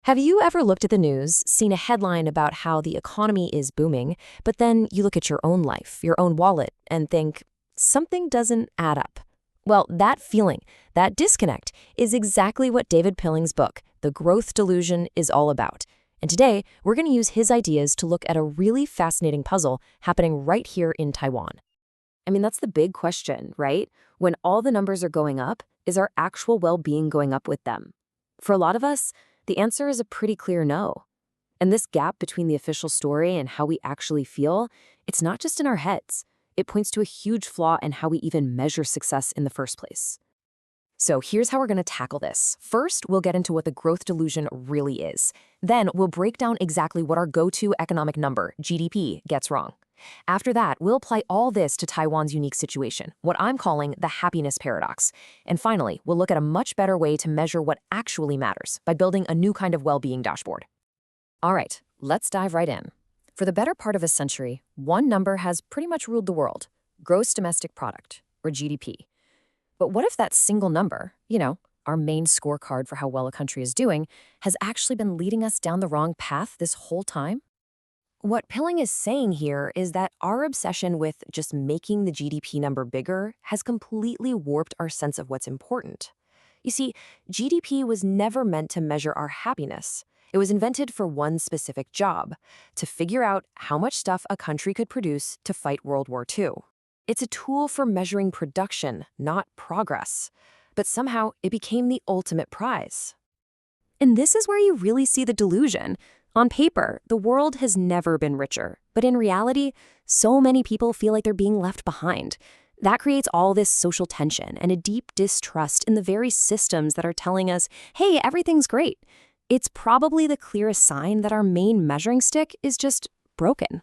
Have you ever looked at the news, seen a headline about how the economy is booming, but then you look at your own life, your own wallet, and think, something doesn't add up? Well, that feeling, that disconnect, is exactly what David Pilling's book, The Growth Delusion, is all about. And today, we're going to use his ideas to look at a really fascinating puzzle happening right here in Taiwan. I mean, that's the big question, right? When all the numbers are going up, is our actual well-being going up with them? For a lot of us, the answer is a pretty clear no. And this gap between the official story and how we actually feel, it's not just in our heads. It points to a huge flaw in how we even measure success in the first place. So here's how we're going to tackle this. First, we'll get into what the growth delusion really is. Then we'll break down exactly what our go-to economic number, GDP, gets wrong. After that, we'll apply all this to Taiwan's unique situation, what I'm calling the happiness paradox. And finally, we'll look at a much better way to measure what actually matters by building a new kind of well-being dashboard. All right, let's dive right in. For the better part of a century, one number has pretty much ruled the world: gross domestic product, or GDP. But what if that single number, our main scorecard for how well a country is doing, has actually been leading us down the wrong path this whole time? What Pilling is saying here is that our obsession with just making the GDP number bigger has completely warped our sense of what's important. You see, GDP was never meant to measure our happiness. It was invented for one specific job: to figure out how much stuff a country could produce to fight World War II. It's a tool for measuring production, not progress. But somehow, it became the ultimate prize. And this is where you really see the delusion. On paper, the world has never been richer, but in reality, so many people feel like they're being left behind. That creates all this social tension and a deep distrust in the very systems that are telling us, hey, everything's great. It's probably the clearest sign that our main measuring stick is just broken.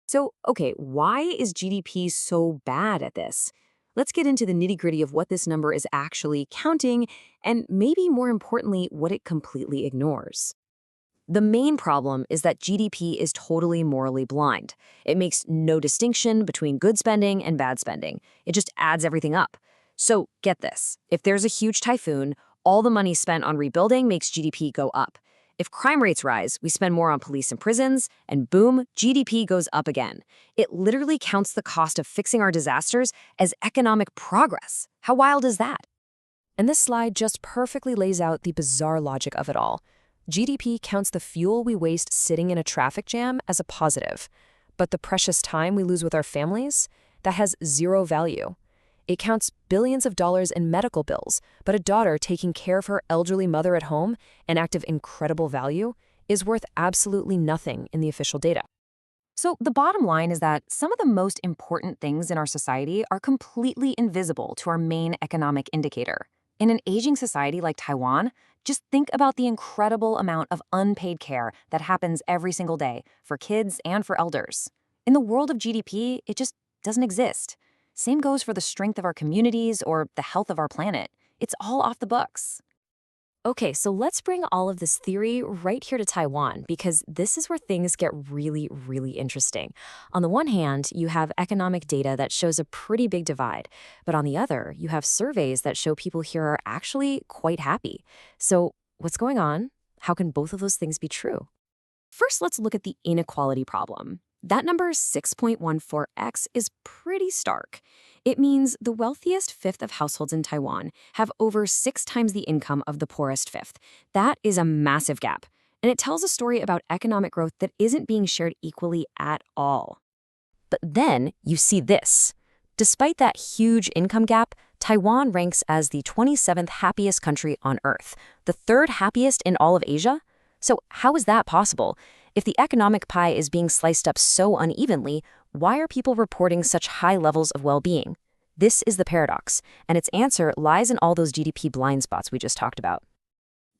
So, okay, why is GDP so bad at this? Let's get into the nitty-gritty of what this number is actually counting, and maybe more importantly, what it completely ignores. The main problem is that GDP is totally morally blind. It makes no distinction between good spending and bad spending. It just adds everything up. So get this. If there's a huge typhoon, all the money spent on rebuilding makes GDP go up. If crime rates rise, we spend more on police and prisons, and boom, GDP goes up again. It literally counts the cost of fixing our disasters as economic progress. How wild is that? And this slide just perfectly lays out the bizarre logic of it all. GDP counts the fuel we waste sitting in a traffic jam as a positive. But the precious time we lose with our families, that has zero value. It counts billions of dollars in medical bills, but a daughter taking care of her elderly mother at home, an act of incredible value, is worth absolutely nothing in the official data. So the bottom line is that some of the most important things in our society are completely invisible to our main economic indicator. In an aging society like Taiwan, just think about the incredible amount of unpaid care that happens every single day for kids and for elders. In the world of GDP, it just doesn't exist. Same goes for the strength of our communities or the health of our planet. It's all off the books. Okay, so let's bring all of this theory right here to Taiwan, because this is where things get really, really interesting. On the one hand, you have economic data that shows a pretty big divide, but on the other, you have surveys that show people here are actually quite happy. So what's going on? How can both of those things be true? First, let's look at the inequality problem. That number 6.14x is pretty stark. It means the wealthiest fifth of households in Taiwan have over 6 times the income of the poorest fifth. That is a massive gap, and it tells a story about economic growth that isn't being shared equally at all. But then you see this. Despite that huge income gap, Taiwan ranks as the 27th happiest country on Earth, the 3rd happiest in all of Asia. So how is that possible? If the economic pie is being sliced up so unevenly, why are people reporting such high levels of well-being? This is the paradox, and its answer lies in all those GDP blind spots we just talked about.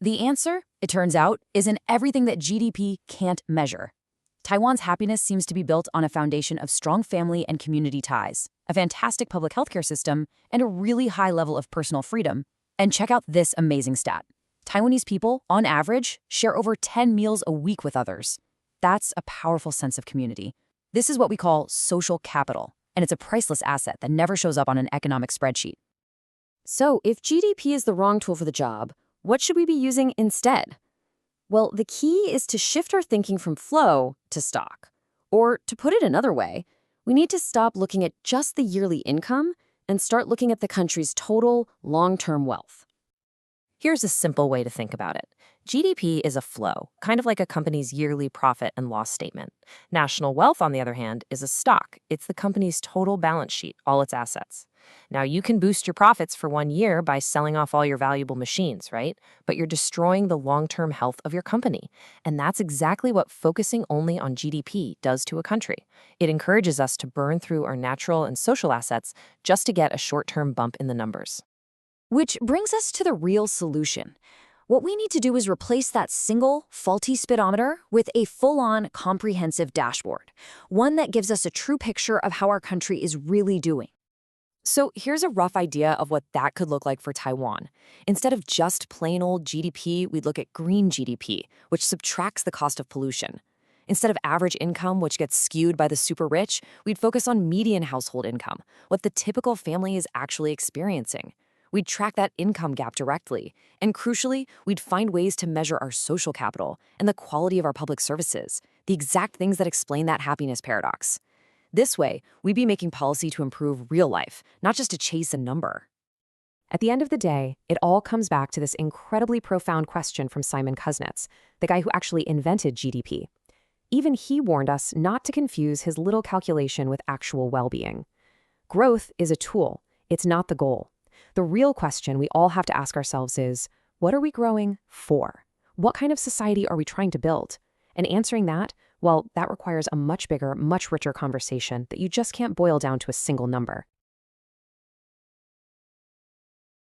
The answer, it turns out, is in everything that GDP can't measure. Taiwan's happiness seems to be built on a foundation of strong family and community ties, a fantastic public healthcare system, and a really high level of personal freedom. And check out this amazing stat. Taiwanese people, on average, share over 10 meals a week with others. That's a powerful sense of community. This is what we call social capital, and it's a priceless asset that never shows up on an economic spreadsheet. So if GDP is the wrong tool for the job, what should we be using instead? Well, the key is to shift our thinking from flow to stock. Or to put it another way, we need to stop looking at just the yearly income and start looking at the country's total long-term wealth. Here's a simple way to think about it. GDP is a flow, kind of like a company's yearly profit and loss statement. National wealth, on the other hand, is a stock. It's the company's total balance sheet, all its assets. Now, you can boost your profits for 1 year by selling off all your valuable machines, right? But you're destroying the long-term health of your company. And that's exactly what focusing only on GDP does to a country. It encourages us to burn through our natural and social assets just to get a short-term bump in the numbers. Which brings us to the real solution. What we need to do is replace that single, faulty speedometer with a full-on, comprehensive dashboard, one that gives us a true picture of how our country is really doing. So here's a rough idea of what that could look like for Taiwan. Instead of just plain old GDP, we'd look at green GDP, which subtracts the cost of pollution. Instead of average income, which gets skewed by the super rich, we'd focus on median household income, what the typical family is actually experiencing. We'd track that income gap directly. And crucially, we'd find ways to measure our social capital and the quality of our public services, the exact things that explain that happiness paradox. This way, we'd be making policy to improve real life, not just to chase a number. At the end of the day, it all comes back to this incredibly profound question from Simon Kuznets, the guy who actually invented GDP. Even he warned us not to confuse his little calculation with actual well-being. Growth is a tool, it's not the goal. The real question we all have to ask ourselves is, what are we growing for? What kind of society are we trying to build? And answering that, well, that requires a much bigger, much richer conversation that you just can't boil down to a single number.